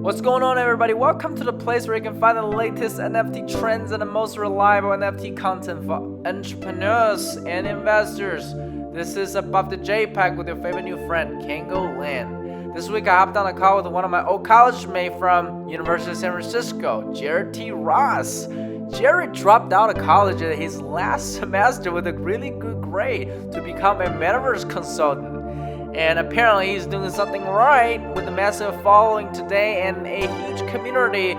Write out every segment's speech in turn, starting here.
What's going on, everybody? Welcome to the place where you can find the latest NFT trends and the most reliable NFT content for entrepreneurs and investors. This is Above The Jpeg with your favorite new friend, Kango Lin. This week I hopped on a call with one of my old college mates from University of San Francisco, Jared T. Ross. Jared dropped out of college in his last semester with a really good grade to become a metaverse consultant. And apparently he's doing something right with a massive following today and a huge community.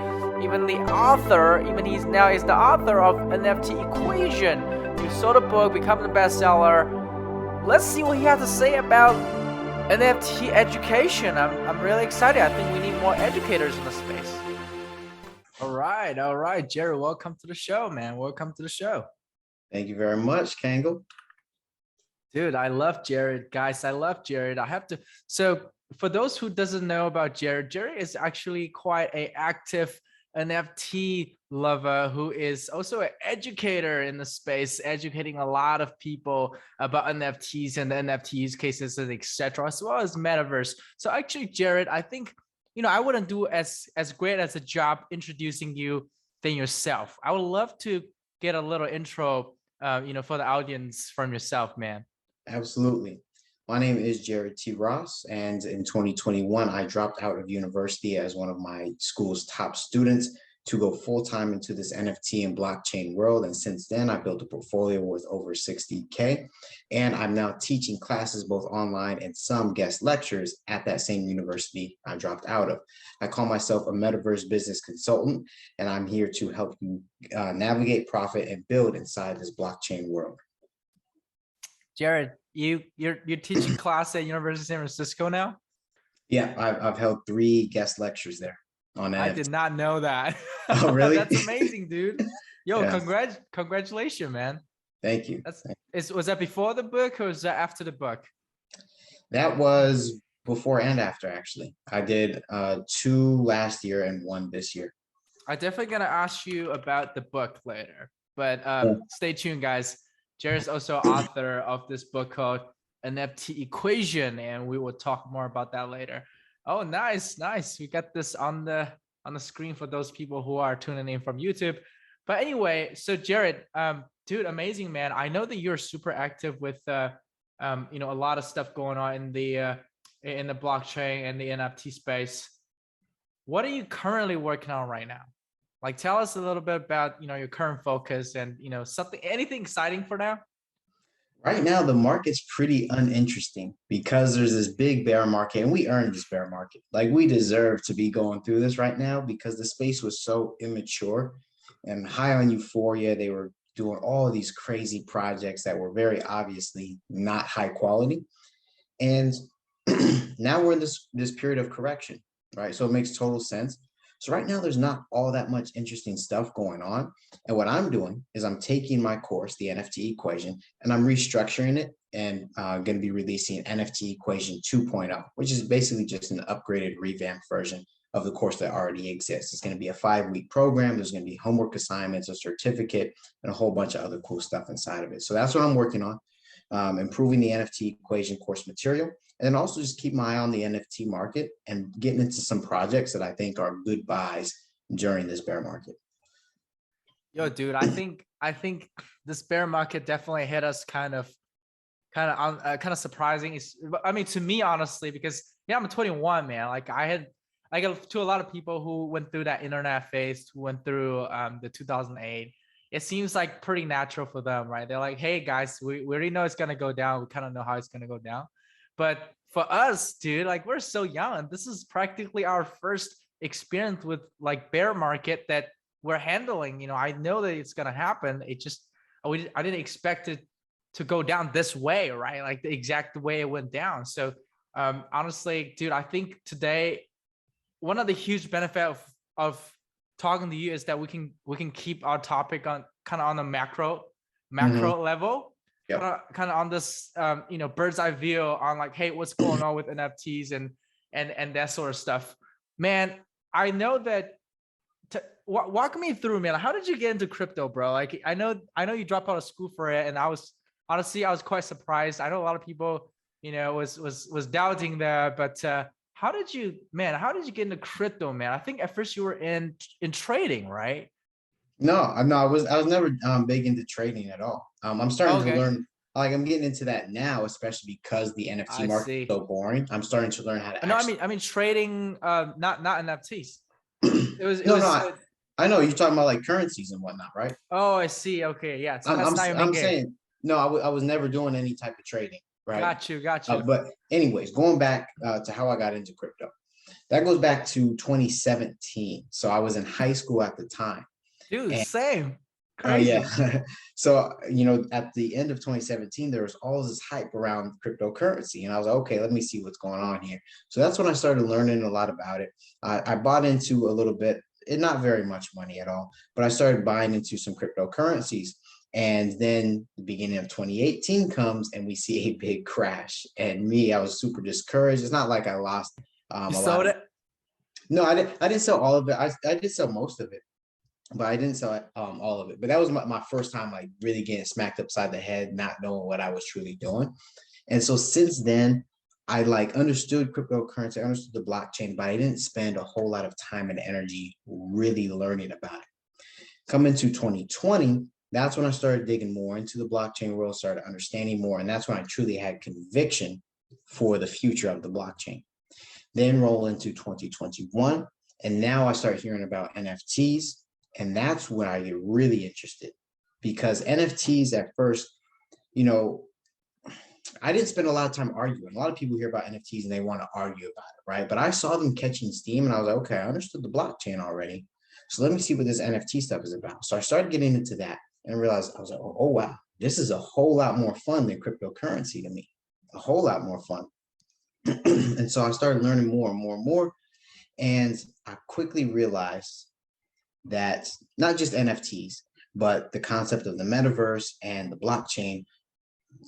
Even he's the author of NFT Equation. You sold a book, become the bestseller. Let's see what he has to say about NFT education. I'm really excited. I think we need more educators in the space. All right, Jared, welcome to the show, man. Welcome to the show. Thank you very much, Kango. Dude, I love Jared. Guys, I love Jared. So for those who doesn't know about Jared, Jared is actually quite an active NFT lover who is also an educator in the space, educating a lot of people about NFTs and the NFT use cases and etc., as well as metaverse. So actually, Jared, I think, I wouldn't do as great as a job introducing you than yourself. I would love to get a little intro, for the audience from yourself, man. Absolutely. My name is Jared T. Ross, and in 2021, I dropped out of university as one of my school's top students to go full-time into this NFT and blockchain world. And since then, I built a portfolio worth over 60K, and I'm now teaching classes both online and some guest lectures at that same university I dropped out of. I call myself a metaverse business consultant, and I'm here to help you navigate, profit, and build inside this blockchain world. Jared, you're teaching class at University of San Francisco now? Yeah, I've held 3 guest lectures there on NFT. I did not know that. Oh, really? That's amazing, dude. Yo, Yes. congratulations, man. Thank you. Was that before the book or was that after the book? That was before and after, actually. I did 2 last year and 1 this year. I'm definitely gonna ask you about the book later, but stay tuned, guys. Jared's also author of this book called NFT Equation, and we will talk more about that later. Oh, nice. We got this on the screen for those people who are tuning in from YouTube. But anyway, so Jared, dude, amazing, man. I know that you're super active with a lot of stuff going on in the blockchain and the NFT space. What are you currently working on right now? Like, tell us a little bit about, your current focus and, anything exciting for now? Right now, the market's pretty uninteresting because there's this big bear market, and we earned this bear market. Like, we deserve to be going through this right now because the space was so immature and high on euphoria. They were doing all of these crazy projects that were very obviously not high quality. And now we're in this period of correction, right? So it makes total sense. So right now, there's not all that much interesting stuff going on. And what I'm doing is I'm taking my course, the NFT Equation, and I'm restructuring it and going to be releasing NFT Equation 2.0, which is basically just an upgraded, revamped version of the course that already exists. It's going to be a 5-week program. There's going to be homework assignments, a certificate, and a whole bunch of other cool stuff inside of it. So that's what I'm working on, improving the NFT Equation course material. And then also just keep my eye on the NFT market and getting into some projects that I think are good buys during this bear market. Yo, dude, I think this bear market definitely hit us kind of surprising. I mean, to me, honestly, because I'm 21, man. Like I got to a lot of people who went through that internet phase, who went through the 2008. It seems like pretty natural for them, right? They're like, hey guys, we already know it's gonna go down. We kind of know how it's gonna go down. But for us, dude, like we're so young. This is practically our first experience with like bear market that we're handling. I know that it's gonna happen. I didn't expect it to go down this way, right? Like the exact way it went down. So honestly, dude, I think today one of the huge benefit of talking to you is that we can keep our topic on kind of on the macro level. Yep. Kind of on this bird's eye view on like, hey, what's going on with NFTs and that sort of stuff. Man, I know that walk me through, man. How did you get into crypto, bro? Like I know you dropped out of school for it, and I was quite surprised. I know a lot of people was doubting that, but how did you, man, how did you get into crypto, man? I think at first you were in trading, right? No, I was never big into trading at all. I'm starting to Okay, learn, like I'm getting into that now, especially because the NFT I market is see. so boring. I'm starting to learn how to No, I actually. mean, trading, not NFTs. It No, no, was. I know you're talking about like currencies and whatnot, right? Oh, I see. Okay, yeah. So I'm that's I'm not your main I'm game. saying no, I was never doing any type of trading, right? Got you, got you. But anyways, going back to how I got into crypto, that goes back to 2017. So I was in high school at the time. Dude, same. Yeah. Crazy. So, at the end of 2017, there was all this hype around cryptocurrency. And I was like, okay, let me see what's going on here. So that's when I started learning a lot about it. I bought into a little bit, not very much money at all, but I started buying into some cryptocurrencies. And then the beginning of 2018 comes and we see a big crash. And I was super discouraged. It's not like I lost You a lot sold of. it? No, I didn't sell all of it. I did sell most of it, but I didn't sell all of it. But that was my first time like really getting smacked upside the head, not knowing what I was truly doing. And so since then, I like understood cryptocurrency, I understood the blockchain, but I didn't spend a whole lot of time and energy really learning about it. Coming to 2020, that's when I started digging more into the blockchain world, started understanding more, and that's when I truly had conviction for the future of the blockchain. Then roll into 2021, and now I start hearing about NFTs, and that's when I get really interested because NFTs at first, you know, I didn't spend a lot of time arguing. A lot of people hear about NFTs and they want to argue about it, right? But I saw them catching steam and I was like, okay, I understood the blockchain already. So let me see what this NFT stuff is about. So I started getting into that and realized I was like, oh wow, this is a whole lot more fun than cryptocurrency to me, a whole lot more fun. And so I started learning more and more and more. And I quickly realized that not just NFTs, but the concept of the metaverse and the blockchain,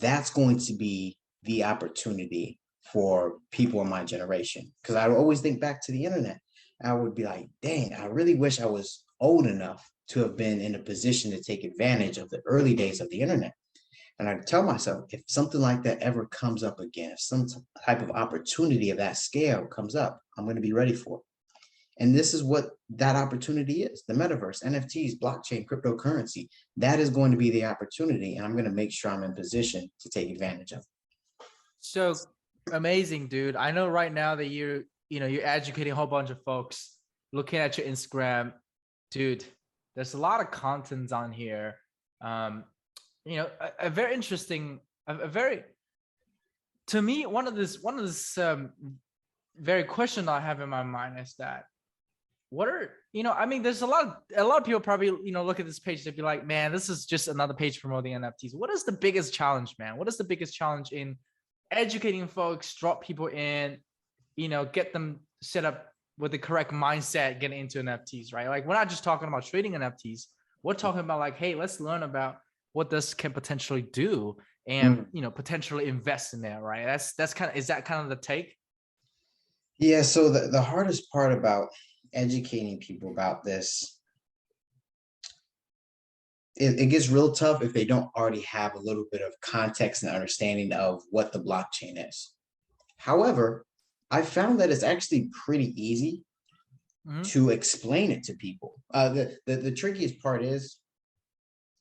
that's going to be the opportunity for people in my generation. Because I always think back to the internet. I would be like, dang, I really wish I was old enough to have been in a position to take advantage of the early days of the internet. And I tell myself, if something like that ever comes up again, if some type of opportunity of that scale comes up, I'm going to be ready for it. And this is what that opportunity is: the metaverse, NFTs, blockchain, cryptocurrency. That is going to be the opportunity. And I'm going to make sure I'm in position to take advantage of it. So amazing, dude. I know right now that you're educating a whole bunch of folks. Looking at your Instagram, dude, there's a lot of contents on here. Um, a very interesting, a very, to me, one of this very question I have in my mind is that what are, I mean, there's a lot of people probably, look at this page, they'd be like, man, this is just another page promoting NFTs. What is the biggest challenge, man? What is the biggest challenge in educating folks, drop people in, get them set up with the correct mindset, getting into NFTs, right? Like, we're not just talking about trading NFTs. We're talking about like, hey, let's learn about what this can potentially do and, potentially invest in there, right? Is that kind of the take? Yeah. So the hardest part about educating people about this, it gets real tough if they don't already have a little bit of context and understanding of what the blockchain is. However, I found that it's actually pretty easy to explain it to people. The trickiest part is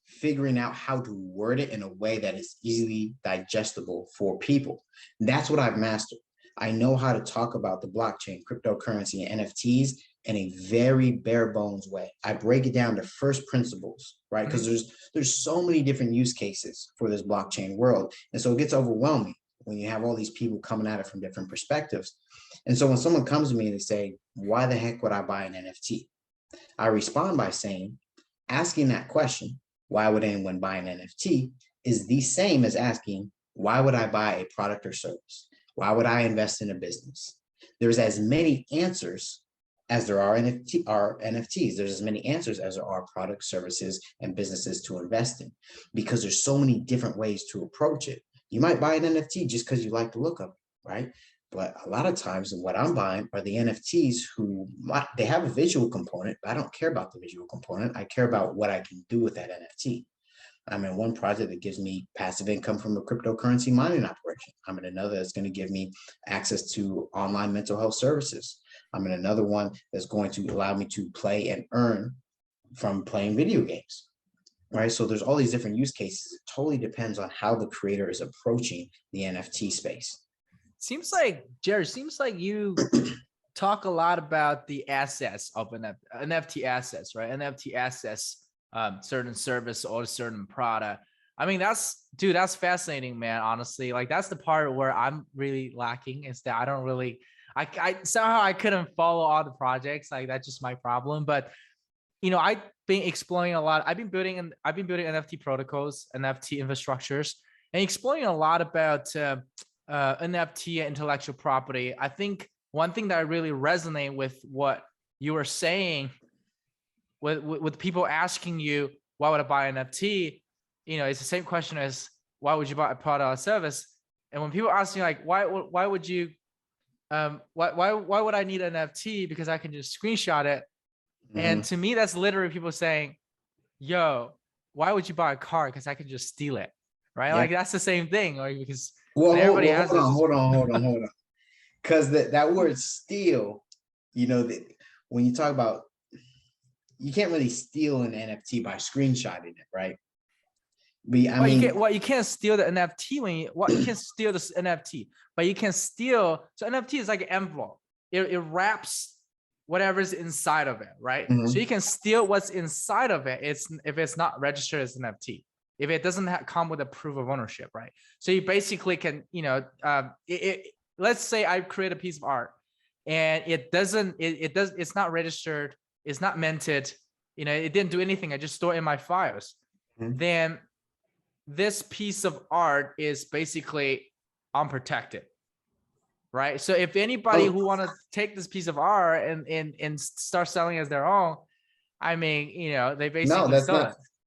figuring out how to word it in a way that is easily digestible for people. That's what I've mastered. I know how to talk about the blockchain, cryptocurrency, and NFTs in a very bare bones way. I break it down to first principles, right? Because there's so many different use cases for this blockchain world. And so it gets overwhelming when you have all these people coming at it from different perspectives. And so when someone comes to me and they say, why the heck would I buy an NFT? I respond by saying, asking that question, why would anyone buy an NFT, is the same as asking, why would I buy a product or service? Why would I invest in a business? There's as many answers as there are NFTs. There's as many answers as there are products, services, and businesses to invest in, because there's so many different ways to approach it. You might buy an NFT just because you like the look of it, right? But a lot of times what I'm buying are the NFTs they have a visual component, but I don't care about the visual component. I care about what I can do with that NFT. I'm in one project that gives me passive income from a cryptocurrency mining operation. I'm in another that's going to give me access to online mental health services. I'm in another one that's going to allow me to play and earn from playing video games. Right. So there's all these different use cases. It totally depends on how the creator is approaching the NFT space. Seems like, Jared, seems like you talk a lot about the assets of NFT assets, right? NFT assets, certain service or a certain product. I mean, that's fascinating, man. Honestly, like that's the part where I'm really lacking, is that I don't really, I somehow I couldn't follow all the projects. Like that's just my problem. But I've been exploring a lot. I've been building NFT protocols, NFT infrastructures, and exploring a lot about NFT intellectual property. I think one thing that I really resonate with what you were saying, with people asking you, why would I buy an NFT? It's the same question as why would you buy a product or service? And when people ask you like, why would you, why would I need an NFT? Because I can just screenshot it. And to me, that's literally people saying, yo, why would you buy a car? Because I can just steal it, right? Yeah. Like that's the same thing. Like, because everybody has hold on. Because that word steal, when you talk about, you can't really steal an NFT by screenshotting it, right? But you can't steal the NFT you can't steal this NFT, but you can steal. So NFT is like an envelope. It wraps whatever's inside of it, right? So you can steal what's inside of it. If it's not registered as an NFT, if it doesn't come with a proof of ownership, right? So you basically can, let's say I create a piece of art and it's not registered, it's not minted, it didn't do anything. I just store it in my files. Then this piece of art is basically unprotected. Right. So if anybody who want to take this piece of art and start selling as their own, I mean, they basically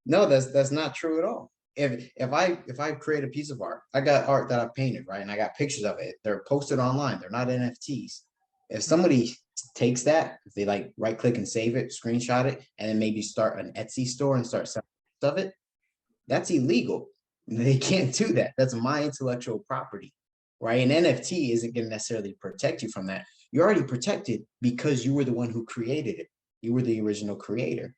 that's not true at all. If I create a piece of art, I got art that I painted, right? And I got pictures of it. They're posted online. They're not NFTs. If somebody takes that, if they like right click and save it, screenshot it, and then maybe start an Etsy store and start selling of it, that's illegal. They can't do that. That's my intellectual property. Right. An NFT isn't going to necessarily protect you from that. You're already protected because you were the one who created it. You were the original creator.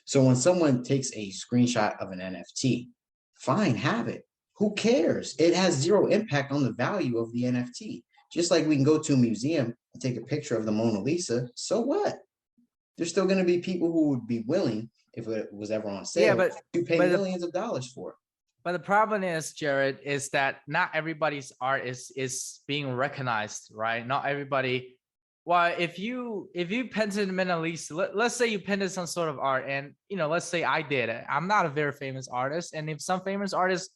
So when someone takes a screenshot of an NFT, fine, have it. Who cares? It has zero impact on the value of the NFT. Just like we can go to a museum and take a picture of the Mona Lisa. So what? There's still going to be people who would be willing, if it was ever on sale, to pay millions of dollars for it. But the problem is, Jared, is that not everybody's art is being recognized, right? Not everybody. Well, if you painted Mona Lisa, let's say you painted some sort of art, and let's say I did it. I'm not a very famous artist, and if some famous artist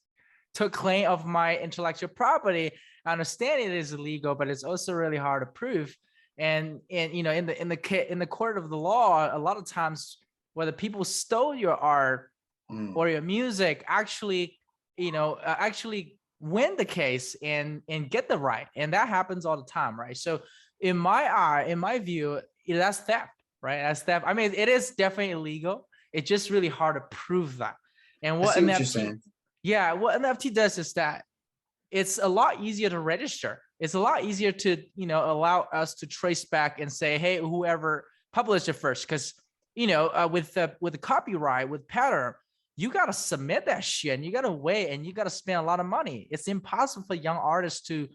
took claim of my intellectual property, I understand it is illegal, but it's also really hard to prove. And in the court of the law, a lot of times, whether people stole your art or your music, actually win the case and get the right. And that happens all the time, right? So in my view, that's theft, right? That's theft. I mean, it is definitely illegal. It's just really hard to prove that. And what NFT does is that it's a lot easier to register. It's a lot easier to, allow us to trace back and say, hey, whoever published it first. Because, with the copyright, with pattern, you got to submit that shit and you got to wait and you got to spend a lot of money. It's impossible for young artists to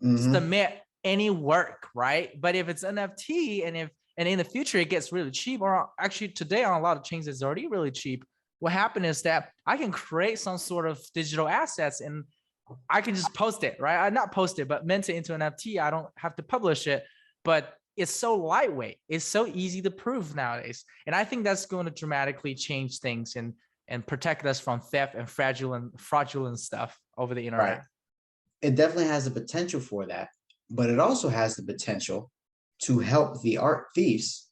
submit any work, right? But if it's NFT and in the future it gets really cheap, or actually today on a lot of chains it's already really cheap, what happened is that I can create some sort of digital assets and I can just post it, right? I not post it, but mint it into an NFT. I don't have to publish it, but it's so lightweight. It's so easy to prove nowadays. And I think that's going to dramatically change things and protect us from theft and fraudulent stuff over the internet. Right. It definitely has the potential for that, but it also has the potential to help the art thieves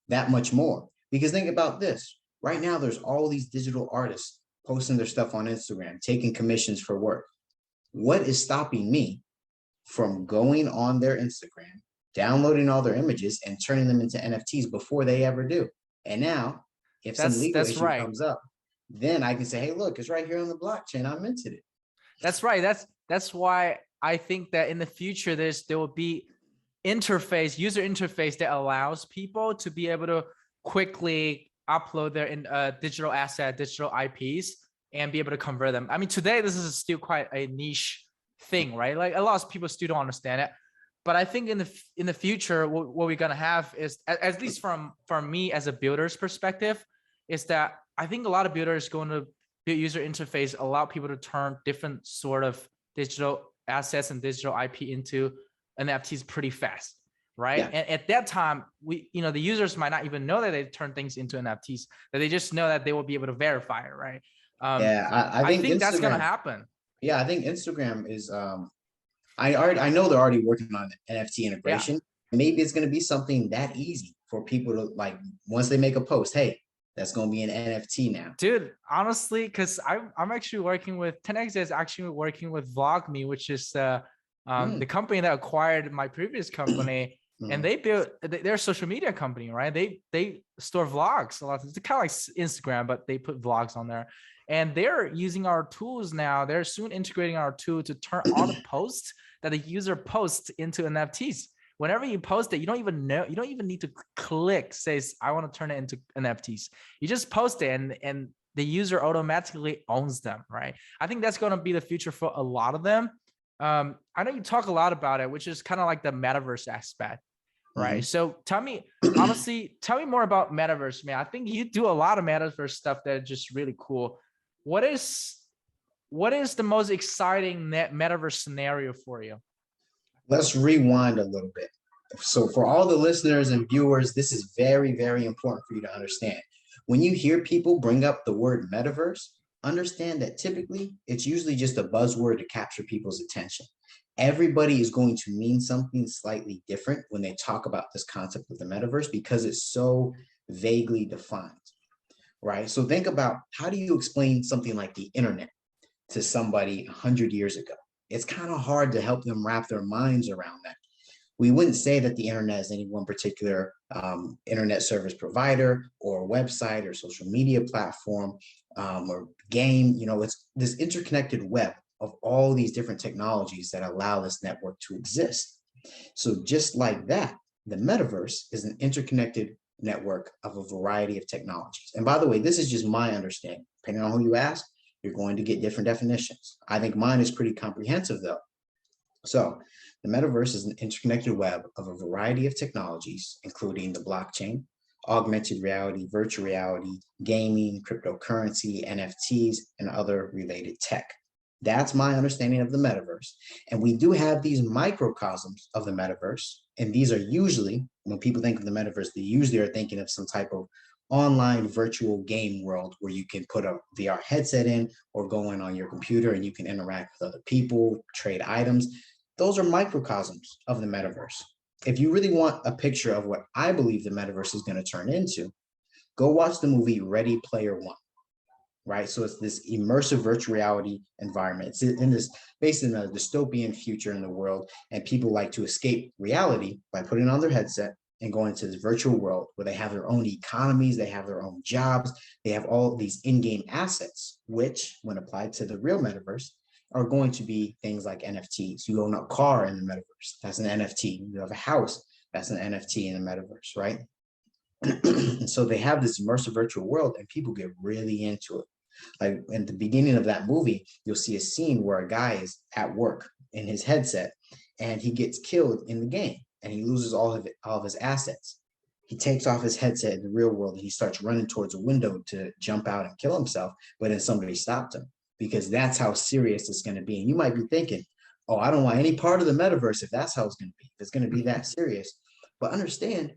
that much more. Because think about this. Right now, there's all these digital artists posting their stuff on Instagram, taking commissions for work. What is stopping me from going on their Instagram, downloading all their images and turning them into NFTs before they ever do? And now, if some legal issue comes up, then I can say, hey, look, it's right here on the blockchain. I minted it. That's right. That's why I think that in the future there will be user interface that allows people to be able to quickly upload their digital asset, digital IPs, and be able to convert them. I mean, today this is still quite a niche thing, right? Like a lot of people still don't understand it. But I think in the future, what we're gonna have is, at least from me as a builder's perspective, is that I think a lot of builders going to build user interface allow people to turn different sort of digital assets and digital IP into NFTs pretty fast, right? Yeah. And at that time, the users might not even know that they turn things into NFTs, that they just know that they will be able to verify it, right? Yeah. I I think think that's gonna Instagram, happen. yeah, I think Instagram is I know they're already working on NFT Yeah, integration. Maybe it's gonna be something that easy for people to like once they make a post, hey, that's gonna be an NFT now. dude, honestly, because I'm actually working with 10x is actually working with VlogMe, which is Mm, the company that acquired my previous company, and mm, they're a social media company, right? They store vlogs a lot. It's kind of like Instagram, but they put vlogs on there, and they're using our tools now. They're soon integrating our tool to turn all the posts that the user posts into NFTs. Whenever you post it, you don't even need to click says I want to turn it into NFTs. You just post it, and the user automatically owns them, right? I think that's going to be the future for a lot of them. I know you talk a lot about it, which is kind of like the metaverse aspect, right? mhm. So honestly, tell me more about metaverse, man. I think you do a lot of metaverse stuff that is just really cool. What is the most exciting metaverse scenario for you? Let's rewind a little bit. So, for all the listeners and viewers, this is very, very important for you to understand. When you hear people bring up the word metaverse, understand that typically it's usually just a buzzword to capture people's attention. Everybody is going to mean something slightly different when they talk about this concept of the metaverse because it's so vaguely defined, right? So, think about how do you explain something like the internet to somebody 100 years ago? It's kind of hard to help them wrap their minds around that. We wouldn't say that the internet is any one particular internet service provider or website or social media platform or game. You know, it's this interconnected web of all these different technologies that allow this network to exist. So just like that, the metaverse is an interconnected network of a variety of technologies. And by the way, this is just my understanding. Depending on who you ask, you're going to get different definitions. I think mine is pretty comprehensive though. So the metaverse is an interconnected web of a variety of technologies, including the blockchain, augmented reality, virtual reality, gaming, cryptocurrency, NFTs, and other related tech. That's my understanding of the metaverse. And we do have these microcosms of the metaverse. And these are usually, when people think of the metaverse, they usually are thinking of some type of online virtual game world where you can put a VR headset in or go in on your computer and you can interact with other people, trade items. Those are microcosms of the metaverse. If you really want a picture of what I believe the metaverse is going to turn into, go watch the movie Ready Player One, right? So it's this immersive virtual reality environment. It's in this based in a dystopian future in the world, and people like to escape reality by putting on their headset and going into this virtual world where they have their own economies, they have their own jobs, they have all these in-game assets, which, when applied to the real metaverse, are going to be things like NFTs. You own a car in the metaverse, that's an NFT. You have a house, that's an NFT in the metaverse, right? So they have this immersive virtual world, and people get really into it. Like in the beginning of that movie, you'll see a scene where a guy is at work in his headset, and he gets killed in the game, and he loses all of his assets. He takes off his headset in the real world, and he starts running towards a window to jump out and kill himself. But then somebody stopped him because that's how serious it's going to be. And you might be thinking, oh, I don't want any part of the metaverse if that's how it's going to be. If it's going to be that serious. But understand,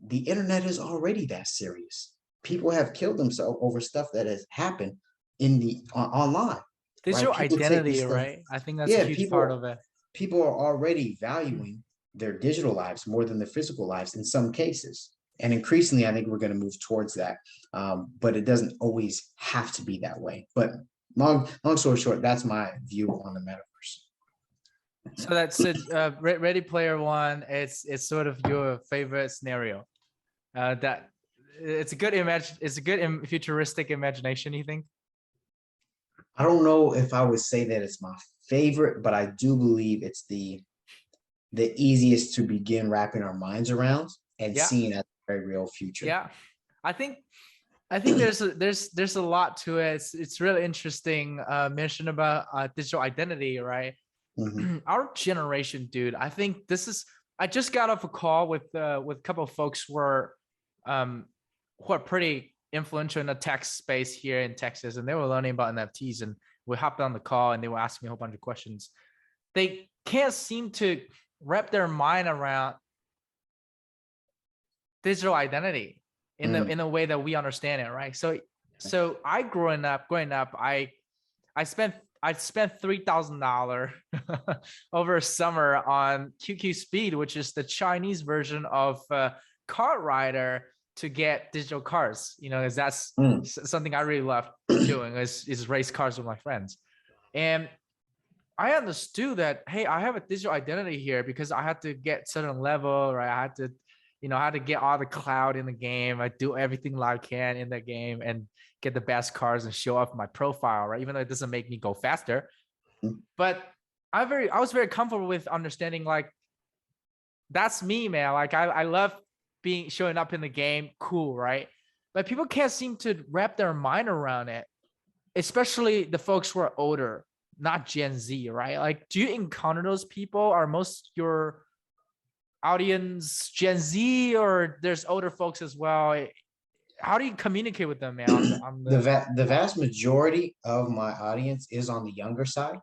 the internet is already that serious. People have killed themselves over stuff that has happened in the online, right? Digital People take identity, this stuff. right? I think that's a Yeah, huge part people of it. people are already valuing their digital lives more than their physical lives in some cases. And increasingly, I think we're going to move towards that. But it doesn't always have to be that way. But long story short, that's my view on the metaverse. So that's it. Ready Player One. It's sort of your favorite scenario. That It's a good image. It's a good futuristic imagination. You think? I don't know if I would say that it's my favorite, but I do believe it's the easiest to begin wrapping our minds around and Yeah, seeing as a very real future. yeah. I think there's a lot to it. It's really interesting. Mention about digital identity, right? Mhm. Our generation, dude. I think this is. I just got off a call with a couple of folks um, who are pretty influential in the tech space here in Texas, and they were learning about NFTs. And we hopped on the call, and they were asking me a whole bunch of questions. They can't seem to wrap their mind around digital identity Mm. in a way that we understand it, right? So I growing up, I spent $3,000 over a summer on QQ Speed, which is the Chinese version of Card Rider to get digital cards. You know, is that's Mm. something I really love doing is race cars with my friends. And I understood that, hey, I have a digital identity here because I had to get certain level, right? I had to, I had to get all the cloud in the game. I do everything I can in the game and get the best cars and show off my profile, right? Even though it doesn't make me go faster. Mm. But I was very comfortable with understanding like that's me, man. Like I love showing up in the game, cool, right? But people can't seem to wrap their mind around it, especially the folks who are older, not Gen Z, right? Like, do you encounter those people? Are most your audience Gen Z, or there's older folks as well? How do you communicate with them, man? On the The vast majority of my audience is on the younger side.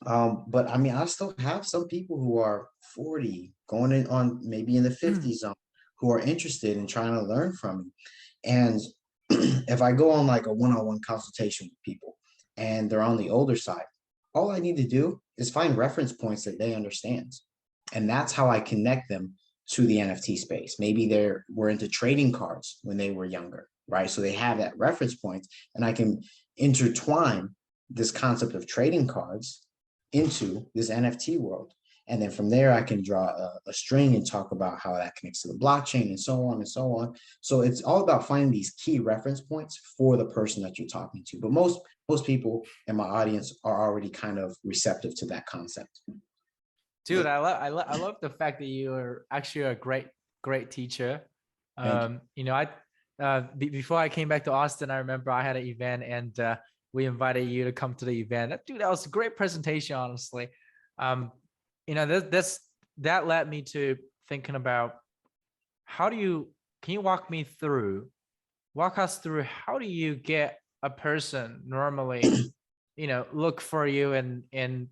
But I mean, I still have some people who are 40, going in on maybe in the 50s zone, who are interested in trying to learn from me. And if I go on like a one-on-one consultation with people and they're on the older side, all I need to do is find reference points that they understand. And that's how I connect them to the NFT space. Maybe were into trading cards when they were younger, right? So they have that reference point, and I can intertwine this concept of trading cards into this NFT world. And then from there, I can draw a string and talk about how that connects to the blockchain and so on and so on. So it's all about finding these key reference points for the person that you're talking to. But most people in my audience are already kind of receptive to that concept. dude, I love the fact that you are actually a great teacher. Thank you. Before I came back to Austin, I remember I had an event and we invited you to come to the event. Dude, that was a great presentation, honestly. Um, that led me to thinking about can you walk us through how do you get a person normally, look for you and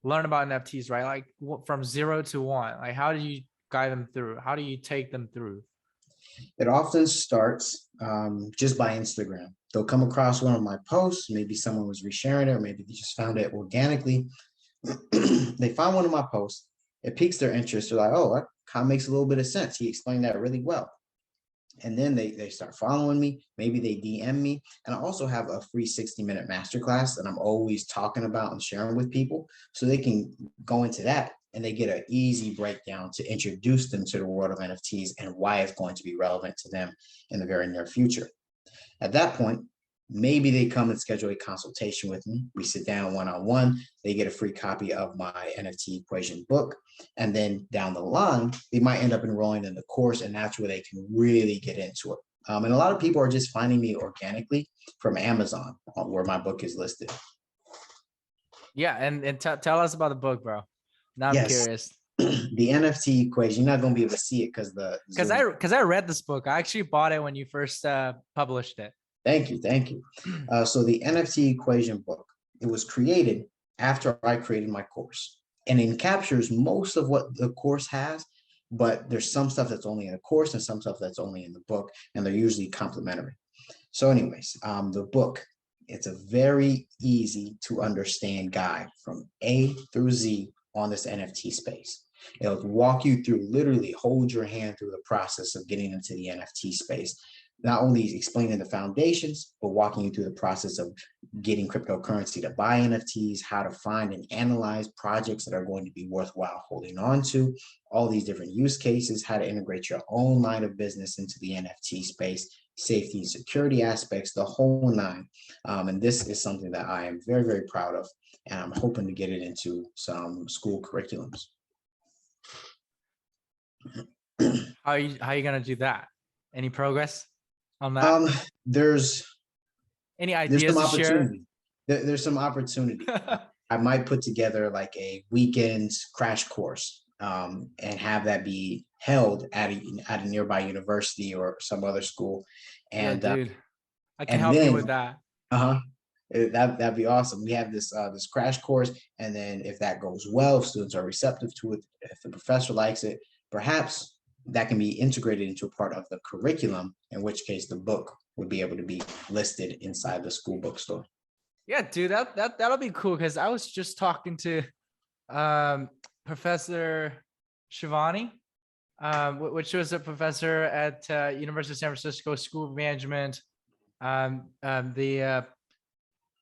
learn about NFTs, right? Like from 0 to 1, like how do you guide them through? How do you take them through? It often starts just by Instagram. They'll come across one of my posts. Maybe someone was resharing it, or maybe they just found it organically. They find one of my posts. It piques their interest. They're like, oh, that kind of makes a little bit of sense. He explained that really well. And then they start following me. Maybe they DM me. And I also have a free 60-minute masterclass that I'm always talking about and sharing with people. So they can go into that and they get an easy breakdown to introduce them to the world of NFTs and why it's going to be relevant to them in the very near future. At that point, maybe they come and schedule a consultation with me. We sit down one-on-one. They get a free copy of my NFT equation book. And then down the line, they might end up enrolling in the course, and that's where they can really get into it. And a lot of people are just finding me organically from Amazon, where my book is listed. Yeah, and tell us about the book, bro. Now I'm Yes. curious. The NFT equation, you're not going to be able to see it because I read this book. I actually bought it when you first published it. Thank you. So the NFT equation book, it was created after I created my course, and it captures most of what the course has, but there's some stuff that's only in the course and some stuff that's only in the book, and they're usually complementary. So anyways, the book, it's a very easy to understand guide from A through Z on this NFT space. It'll walk you through, literally hold your hand through the process of getting into the NFT space. not only explaining the foundations, but walking you through the process of getting cryptocurrency to buy NFTs, how to find and analyze projects that are going to be worthwhile holding on to, all these different use cases, how to integrate your own line of business into the NFT space, safety and security aspects, the whole nine. And this is something that I am very, very proud of. And I'm hoping to get it into some school curriculums. How are you gonna do that? Any progress on that? There's Any ideas some to share? opportunity. There's some opportunity. I might put together like a weekend crash course, and have that be held at a nearby university or some other school. Yo, And dude, I can and help you then with that. uh-huh, that'd be awesome. We have this crash course, and then if that goes well, if students are receptive to it, if the professor likes it, perhaps that can be integrated into a part of the curriculum, in which case the book would be able to be listed inside the school bookstore. Yeah, dude, that'll be cool, because I was just talking to Professor Shivani, which was a professor at University of San Francisco School of Management, the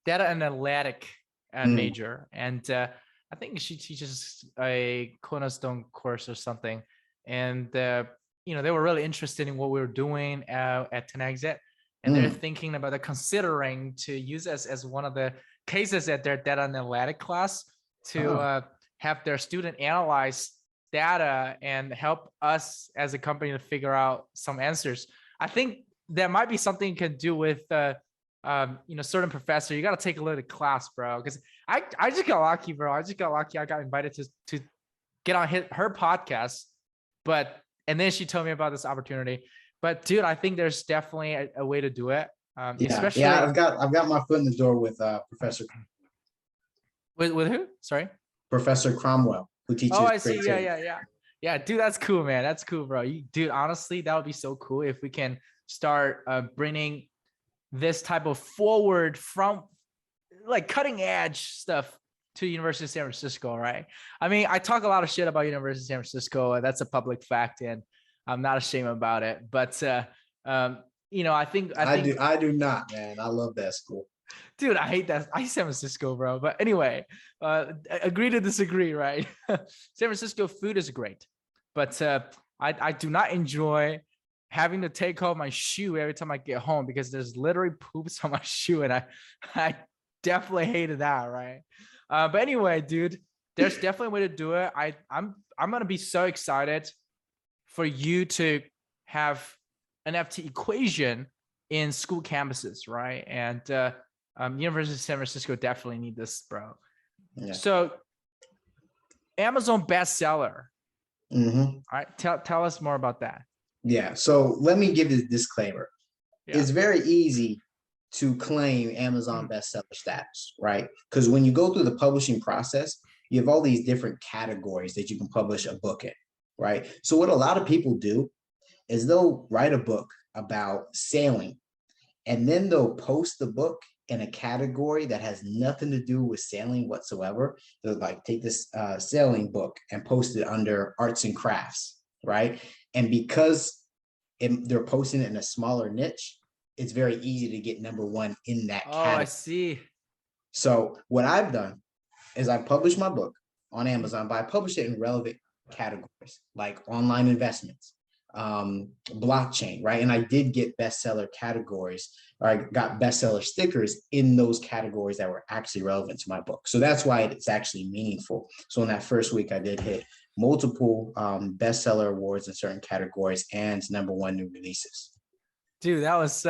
data and analytic major, and I think she teaches a cornerstone course or something. And you know, they were really interested in what we were doing at 10exit, and they're thinking about considering to use us as one of the cases at their data analytic class to have their student analyze data and help us as a company to figure out some answers. I think that might be something you can do with you know, certain professor. You got to take a look at the class, bro, because I just got lucky, bro. I just got lucky. I got invited to get on her podcast, and then she told me about this opportunity. But dude, I think there's definitely a way to do it. Especially I've got my foot in the door with Professor. With who? Sorry. Professor Cromwell, who teaches. Oh, I see. Yeah, dude, that's cool, man. That's cool, bro. Dude, honestly, that would be so cool if we can start bringing this type of forward from like cutting edge stuff to University of San Francisco, right? I mean, I talk a lot of shit about University of San Francisco. That's a public fact, and I'm not ashamed about it. But you know, I think I do not, man. I love that school. Dude, I hate that. I hate San Francisco, bro. But anyway, agree to disagree, right? San Francisco food is great, but I do not enjoy having to take off my shoe every time I get home, because there's literally poops on my shoe, and I definitely hated that, right? But anyway, dude, there's definitely a way to do it. I'm gonna be so excited for you to have an NFT equation in school campuses, right? And University of San Francisco definitely need this, bro. Yeah. So Amazon bestseller. All right, tell us more about that. Yeah, so let me give this disclaimer. Yeah. It's very easy to claim Amazon bestseller status, right? Because when you go through the publishing process, you have all these different categories that you can publish a book in, right? So what a lot of people do is they'll write a book about sailing, and then they'll post the book in a category that has nothing to do with sailing whatsoever. They'll like take this sailing book and post it under arts and crafts, right? And because they're posting it in a smaller niche, it's very easy to get number one in that category. I see. So what I've done is I published my book on Amazon, but I published it in relevant categories like online investments, blockchain, right? And I did get bestseller categories, or I got bestseller stickers in those categories that were actually relevant to my book. So that's why it's actually meaningful. So in that first week, I did hit multiple bestseller awards in certain categories and #1 new releases. Dude, that was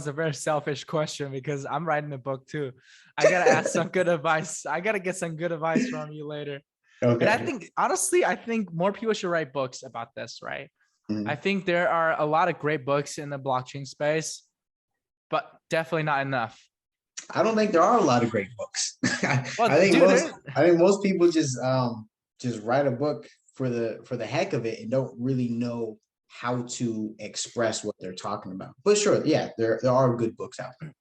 a very selfish question, because I'm writing a book too. I gotta ask some good advice. I gotta get some good advice from you later. Okay. And I think, honestly, I think more people should write books about this, right? I think there are a lot of great books in the blockchain space, but definitely not enough. I don't think there are a lot of great books. I think most people just write a book for the heck of it and don't really know how to express what they're talking about. But sure, yeah, there are good books out there.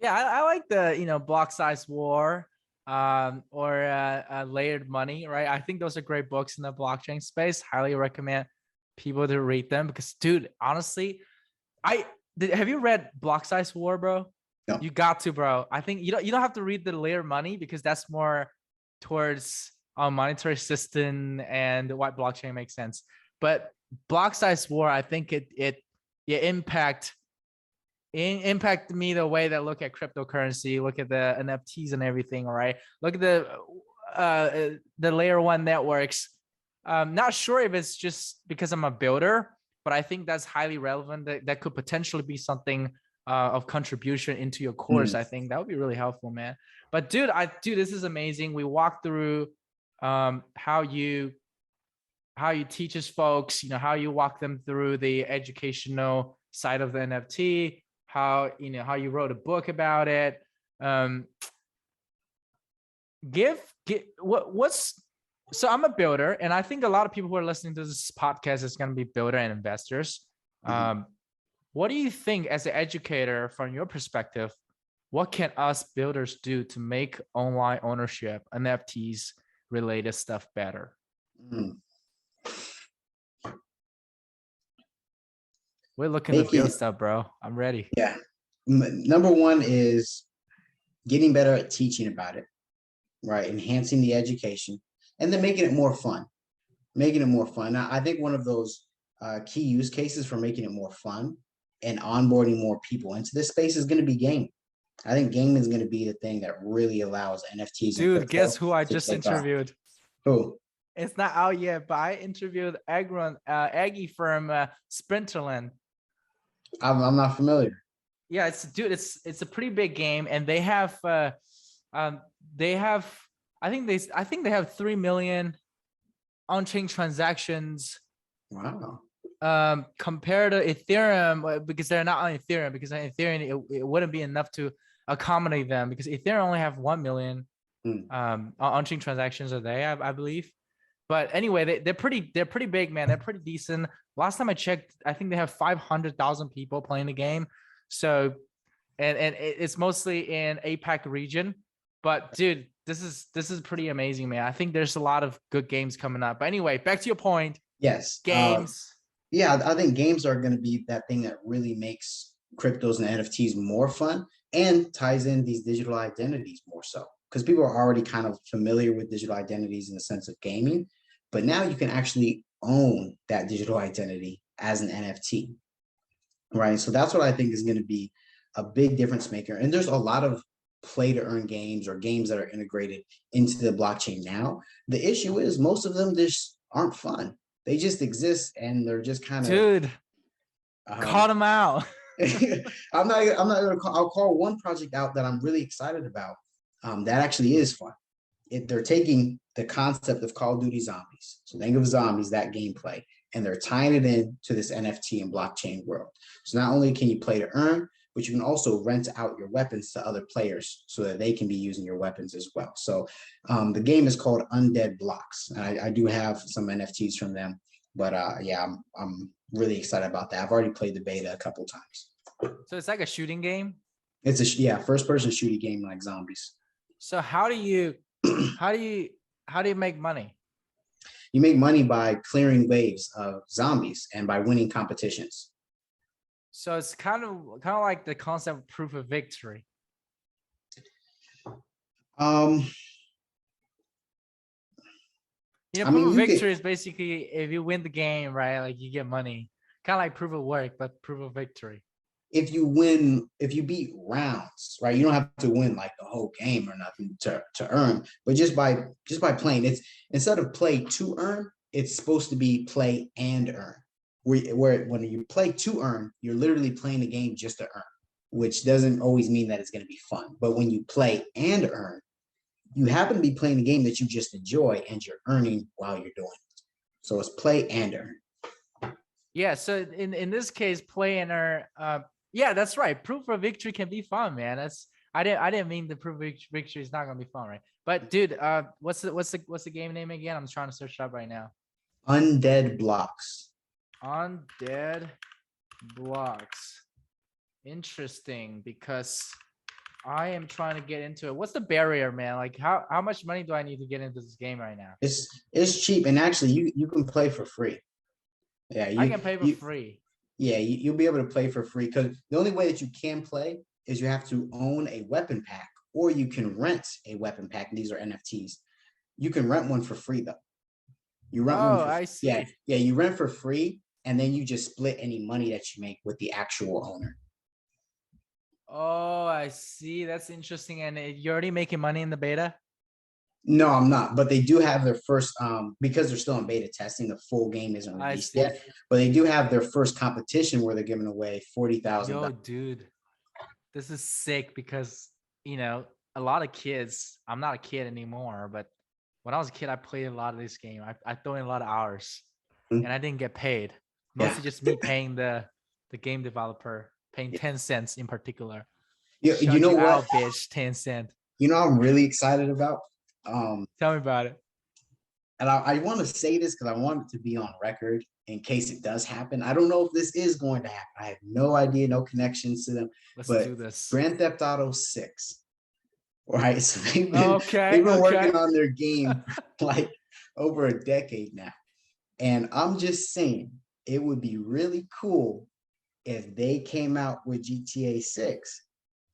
Yeah, I like the Block Size War, or Layered Money, right? I think those are great books in the blockchain space. Highly recommend people to read them, because, dude, honestly, have you read Block Size War, bro? No. You got to, bro. I think you don't have to read the layer money because that's more towards a monetary system and what blockchain makes sense. But Block Size War, I think it impact me the way that I look at cryptocurrency, look at the NFTs and everything. All right, look at the layer one networks. Not sure if it's just because I'm a builder, but I think that's highly relevant. That could potentially be something of contribution into your course. I think that would be really helpful, man. But dude, this is amazing. We walked through how you teach us folks, how you walk them through the educational side of the NFT, how you wrote a book about it. So I'm a builder, and I think a lot of people who are listening to this podcast is going to be builder and investors. What do you think, as an educator, from your perspective, what can us builders do to make online ownership, NFTs related stuff better? We're looking to build stuff, bro. I'm ready. Yeah. Number one is getting better at teaching about it, right? Enhancing the education, and then making it more fun. I think one of those key use cases for making it more fun and onboarding more people into this space is going to be gaming. I think gaming is going to be the thing that really allows NFTs. Dude, guess who I just interviewed? Who? It's not out yet, but I interviewed Aggie from Sprinterland. I'm not familiar. Yeah, it's a pretty big game, and they have I think they have 3 million on-chain transactions. Wow. Compared to Ethereum, because they're not on Ethereum, because on Ethereum it wouldn't be enough to accommodate them, because Ethereum only have 1 million on-chain transactions a day, I believe. But anyway, they're pretty big, man. They're pretty decent. Last time I checked, I think they have 500,000 people playing the game. So, and it's mostly in APAC region. But dude, this is pretty amazing, man. I think there's a lot of good games coming up. But anyway, back to your point. Yes. Games. Yeah, I think games are going to be that thing that really makes cryptos and NFTs more fun and ties in these digital identities more so. Because people are already kind of familiar with digital identities in the sense of gaming, but now you can actually own that digital identity as an NFT, right? So that's what I think is going to be a big difference maker. And there's a lot of play to earn games or games that are integrated into the blockchain now. The issue is most of them just aren't fun. They just exist and they're just kind of. Dude, call them out. I'm not gonna call. I'll call one project out that I'm really excited about. That actually is fun. They're taking the concept of Call of Duty Zombies. So think of zombies, that gameplay, and they're tying it in to this NFT and blockchain world. So not only can you play to earn, but you can also rent out your weapons to other players so that they can be using your weapons as well. So the game is called Undead Blocks. And I do have some NFTs from them, but yeah, I'm really excited about that. I've already played the beta a couple times. So it's like a shooting game? It's first person shooting game like zombies. So how do you make money? You make money by clearing waves of zombies and by winning competitions. So it's kind of like the concept of proof of victory. Proof of victory is basically if you win the game, right? Like you get money. Kind of like proof of work, but proof of victory. If you beat rounds, right? You don't have to win like the whole game or nothing to earn, but just by playing, it's instead of play to earn, it's supposed to be play and earn. Where when you play to earn, you're literally playing the game just to earn, which doesn't always mean that it's going to be fun. But when you play and earn, you happen to be playing a game that you just enjoy and you're earning while you're doing it. So it's play and earn. Yeah. So in this case, play and earn. Yeah, that's right. Proof of victory can be fun, man. I didn't mean the proof of victory is not gonna be fun, right? But dude, what's the game name again? I'm trying to search it up right now. Undead Blocks. Undead Blocks. Interesting, because I am trying to get into it. What's the barrier, man? Like how much money do I need to get into this game right now? It's cheap, and actually you can play for free. Yeah, I can play for free. Yeah, you'll be able to play for free because the only way that you can play is you have to own a weapon pack or you can rent a weapon pack. And these are NFTs. You can rent one for free though. You rent one Oh, for I yeah, see. yeah, you rent for free and then you just split any money that you make with the actual owner. Oh, I see. That's interesting. And you're already making money in the beta? No, I'm not, but they do have their first because they're still in beta testing, the full game isn't I released see. yet, but they do have their first competition where they're giving away $40,000. Yo, dude, this is sick because, you know, a lot of kids, I'm not a kid anymore, but when I was a kid, I played a lot of this game. I threw in a lot of hours and I didn't get paid. Yeah. Mostly just me paying the game developer, paying 10 cents in particular. You Shut know you what? out, bitch, 10 cent. You know I'm really excited about? Um, Tell me about it. and I want to say this because I want it to be on record in case it does happen. I don't know if this is going to happen. I have no idea, no connections to them. Let's But do this. Grand Theft Auto 6, right? So Okay, they've been okay. working on their game for like over a decade now. And I'm just saying it would be really cool if they came out with GTA 6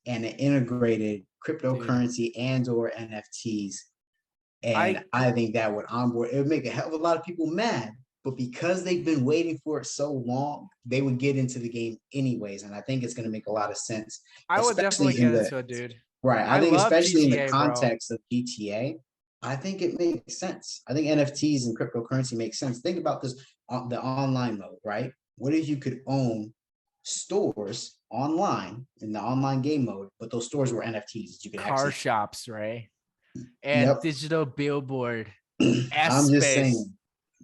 and it integrated Dude, cryptocurrency and or NFTs. And I I think that would onboard, it would make a hell of a lot of people mad. But because they've been waiting for it so long, they would get into the game anyways. And I think it's going to make a lot of sense, I would definitely especially in get the into it, dude. right. I I think love especially in the GTA, bro. context of GTA, I think it makes sense. I think NFTs and cryptocurrency makes sense. Think about this on the online mode, right? What if you could own stores online in the online game mode, but those stores were NFTs that you could Car actually. shops, right? And Yep. digital billboard, S I'm just space. saying.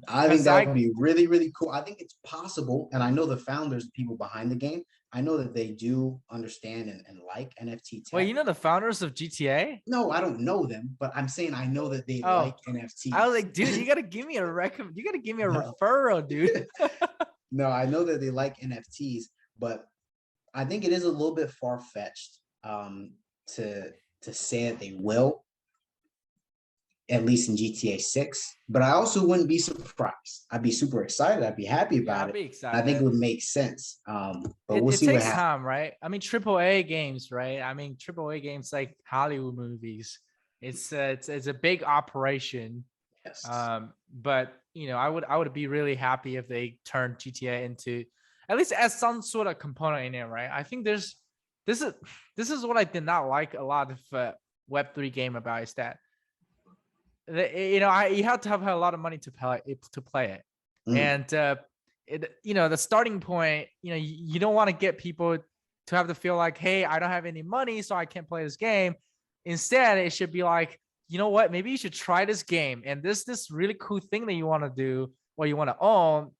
I think Cause that I would be really, really cool. I think it's possible. And I know the founders, the people behind the game, I know that they do understand and like NFT Well, tech. you know the founders of GTA? No, I don't know them, but I'm saying I know that they Oh, like I was NFTs. like, dude, you gotta give me a you gotta give me a No. referral, dude. No, I know that they like NFTs, but I think it is a little bit far fetched to say that they will, at least in GTA 6. But I also wouldn't be surprised. I'd be super excited. I'd be happy Yeah, about I'll it. be I think it excited. would make sense. But It, we'll it see what takes happens. time, right? I mean, AAA games, right? I mean, AAA games like Hollywood movies. It's a big operation. Yes. But you know, I would be really happy if they turned GTA into at least as some sort of component in it, right? I think this is this is what I did not like a lot of Web3 game about is that you know you have to have a lot of money to play it, Mm. and you know the starting point. You know you don't want to get people to have to feel like, hey, I don't have any money, so I can't play this game. Instead, it should be like, you know what? Maybe you should try this game, and this really cool thing that you want to do or you want to own.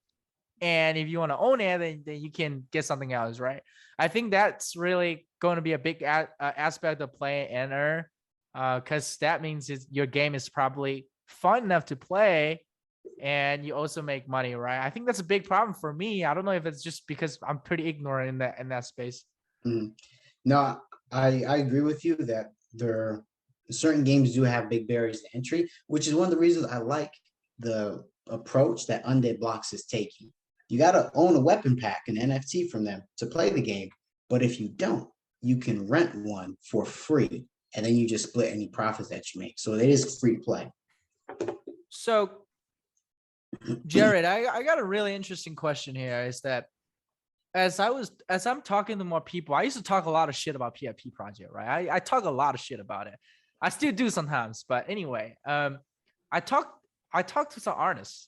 And if you want to own it, then you can get something else, right? I think that's really going to be a big aspect of play and earn, because that means your game is probably fun enough to play, and you also make money, right? I think that's a big problem for me. I don't know if it's just because I'm pretty ignorant in that space. Mm. No, I agree with you that there certain games do have big barriers to entry, which is one of the reasons I like the approach that Undead Blocks is taking. You got to own a weapon pack, an NFT from them to play the game. But if you don't, you can rent one for free and then you just split any profits that you make. So it is free play. So, Jared, I got a really interesting question here. Is that as I'm talking to more people, I used to talk a lot of shit about PFP project, right? I talk a lot of shit about it. I still do sometimes, but anyway, I talk I talked to some artists.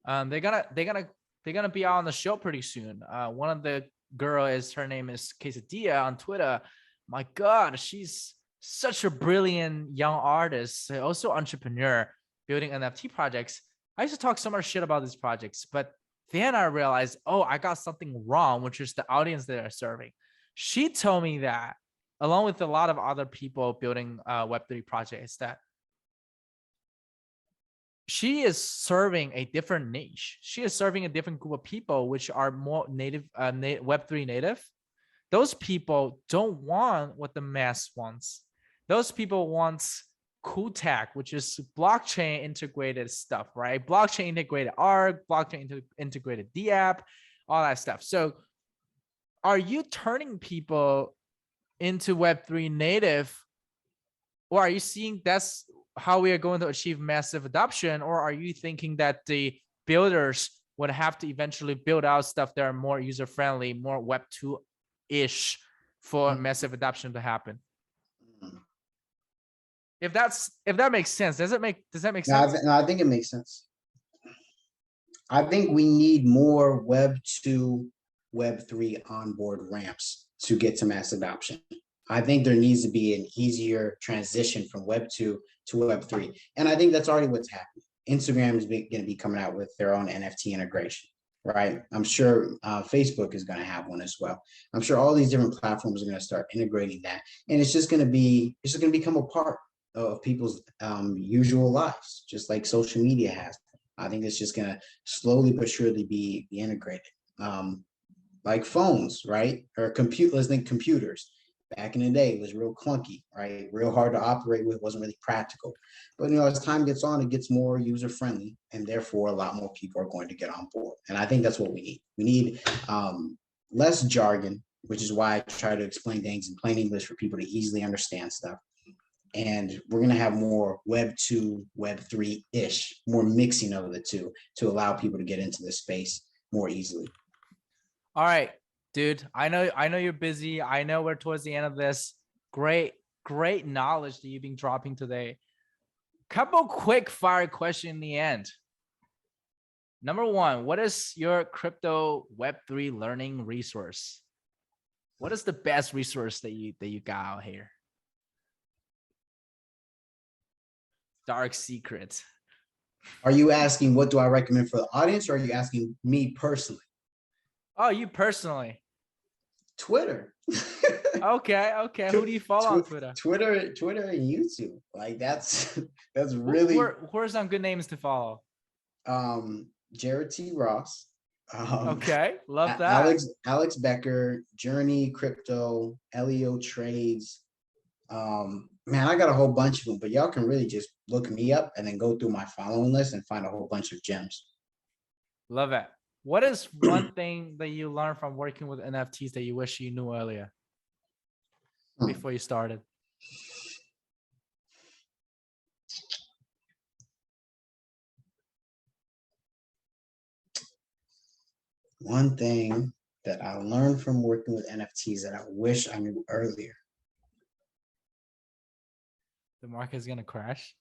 They're gonna be out on the show pretty soon. One of the girl is her name is Quesadilla on Twitter. My God, she's such a brilliant young artist, also entrepreneur, building NFT projects. I used to talk so much shit about these projects, but then I realized, oh, I got something wrong, which is the audience that they're serving. She told me that, along with a lot of other people building Web3 projects, that she is serving a different niche. She is serving a different group of people, which are more native, Web3 native. Those people don't want what the mass wants. Those people want cool tech, which is blockchain integrated stuff, right? Blockchain integrated art, blockchain integrated DApp, all that stuff. So are you turning people into Web3 native, or are you seeing that's how we are going to achieve massive adoption, or are you thinking that the builders would have to eventually build out stuff that are more user-friendly, more Web2-ish for massive adoption to happen? If that makes sense, does that make sense? No, I think it makes sense. I think we need more Web 2, Web 3 onboard ramps to get to mass adoption. I think there needs to be an easier transition from Web 2 to Web 3. And I think that's already what's happening. Instagram is going to be coming out with their own NFT integration, right? I'm sure Facebook is going to have one as well. I'm sure all these different platforms are going to start integrating that. And it's just going to become a part of people's usual lives, just like social media has. I think it's just going to slowly but surely be integrated. Like phones, right? Or let's think computers. Back in the day, it was real clunky, right? Real hard to operate with, wasn't really practical. But as time gets on, it gets more user-friendly, and therefore a lot more people are going to get on board. And I think that's what we need. We need less jargon, which is why I try to explain things in plain English for people to easily understand stuff. And we're going to have more Web 2, Web 3-ish, more mixing of the two to allow people to get into this space more easily. All right, dude. I know you're busy. I know we're towards the end of this. Great knowledge that you've been dropping today. Couple quick fire questions in the end. Number one, what is your crypto Web3 learning resource? What is the best resource that you got out here? Dark secret. Are you asking what do I recommend for the audience, or are you asking me personally? Oh, you personally. Twitter. Okay. Who do you follow on Twitter? Twitter and YouTube. Like that's really. Who are some good names to follow? Jared T. Ross. Okay, love that. Alex Becker, Journey Crypto, Elio Trades. Man, I got a whole bunch of them, but y'all can really just look me up and then go through my following list and find a whole bunch of gems. Love it. What is one thing that you learned from working with NFTs that you wish you knew earlier before you started? One thing that I learned from working with NFTs that I wish I knew earlier. The market is going to crash.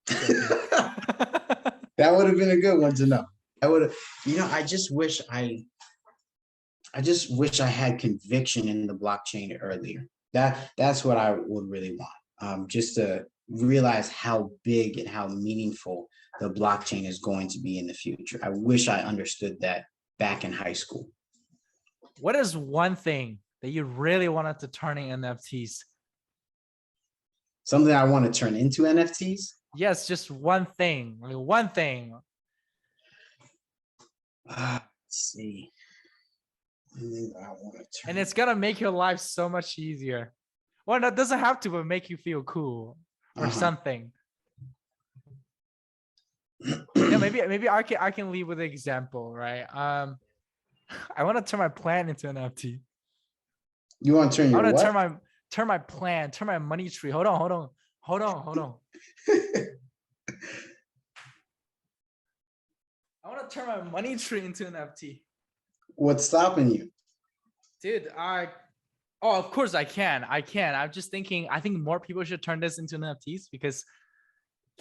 That would have been a good one to know. I would have, I just wish I had conviction in the blockchain earlier. That's what I would really want. Just to realize how big and how meaningful the blockchain is going to be in the future. I wish I understood that back in high school. What is one thing that you really wanted to turn in NFTs? Something I want to turn into NFTs? Yes, just one thing. Like one thing. Let's see. I want to turn. And it's gonna make your life so much easier. Well, that doesn't have to, but make you feel cool or something. Maybe I can leave with an example, right? I want to turn my plan into an NFT. You want to turn your what? Turn my plan, turn my money tree. Hold on. I want to turn my money tree into an NFT. What's stopping you? Dude, of course I can. I'm just thinking, I think more people should turn this into NFTs because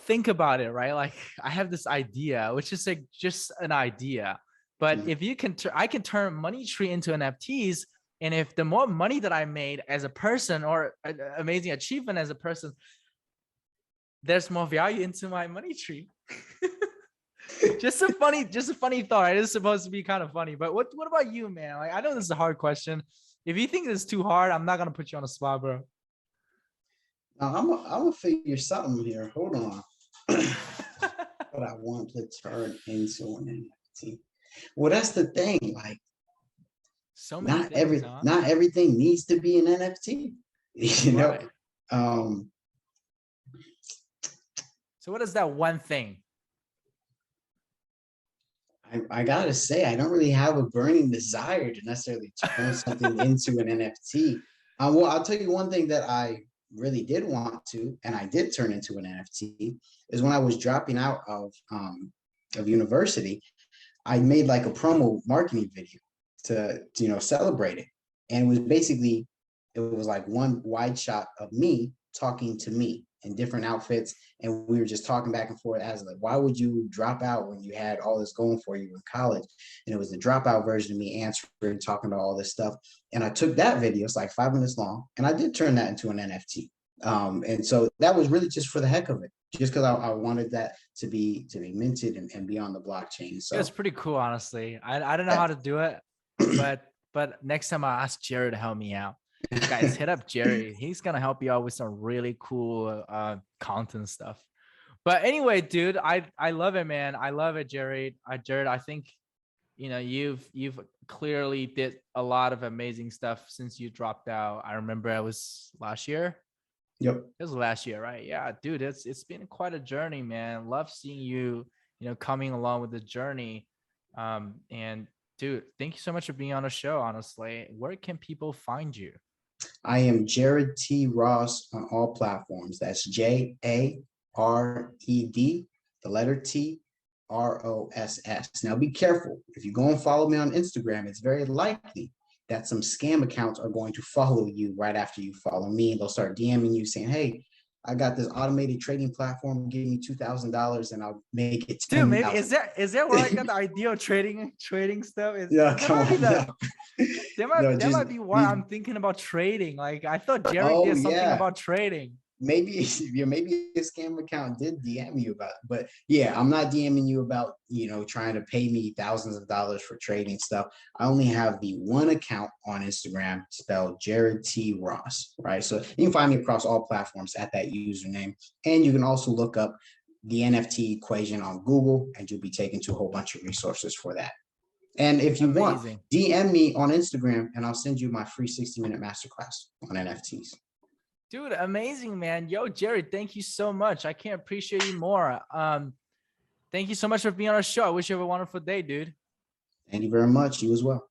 think about it, right? Like I have this idea, which is like just an idea. But if you can, I can turn money tree into NFTs. And if the more money that I made as a person or an amazing achievement as a person, there's more value into my money tree. just a funny thought. It is supposed to be kind of funny. But what about you, man? Like I know this is a hard question. If you think this is too hard, I'm not gonna put you on the spot, bro. Now, I'm gonna figure something here. Hold on. What I want to turn into an NFT. Well, that's the thing. Like, so many things, not everything needs to be an NFT. You know. So what is that one thing? I gotta say, I don't really have a burning desire to necessarily turn something into an NFT. Well, I'll tell you one thing that I really did want to, and I did turn into an NFT, is when I was dropping out of university. I made like a promo marketing video to celebrate it. And it was basically, it was like one wide shot of me talking to me in different outfits. And we were just talking back and forth as like, why would you drop out when you had all this going for you in college? And it was the dropout version of me answering, talking about all this stuff. And I took that video, it's like 5 minutes long, and I did turn that into an NFT. And so that was really just for the heck of it, just because I wanted that to be minted and be on the blockchain. It was So pretty cool, honestly. I don't know how to do it, but next time I ask Jerry to help me out. Guys, hit up Jerry. He's gonna help you out with some really cool content stuff. But anyway, dude, I love it, man. I love it, Jared. Jared, I think you've clearly did a lot of amazing stuff since you dropped out. I remember it was last year. yep. It was last year, right? Yeah, dude, it's been quite a journey, man. Love seeing you, coming along with the journey. And dude, thank you so much for being on the show. Honestly, where can people find you? I am Jared T. Ross on all platforms. That's Jared, the letter T, Ross. Now be careful. If you go and follow me on Instagram, it's very likely that some scam accounts are going to follow you right after you follow me. They'll start DMing you saying, hey, I got this automated trading platform. Give me $2,000 and I'll make it Dude, maybe 10,000. is that where I got the idea of trading stuff? Yeah, That come might be on. No. that Just might be why I'm thinking about trading. Like I thought Jerry oh did something yeah. about trading. Maybe maybe a scam account did DM you about it. But yeah, I'm not DMing you about trying to pay me thousands of dollars for trading stuff. I only have the one account on Instagram spelled Jared T. Ross, right? So you can find me across all platforms at that username. And you can also look up the NFT equation on Google and you'll be taken to a whole bunch of resources for that. And if you want, Amazing. DM me on Instagram and I'll send you my free 60-minute masterclass on NFTs. Dude, amazing, man. Yo, Jared, thank you so much. I can't appreciate you more. Thank you so much for being on our show. I wish you have a wonderful day, dude. Thank you very much. You as well.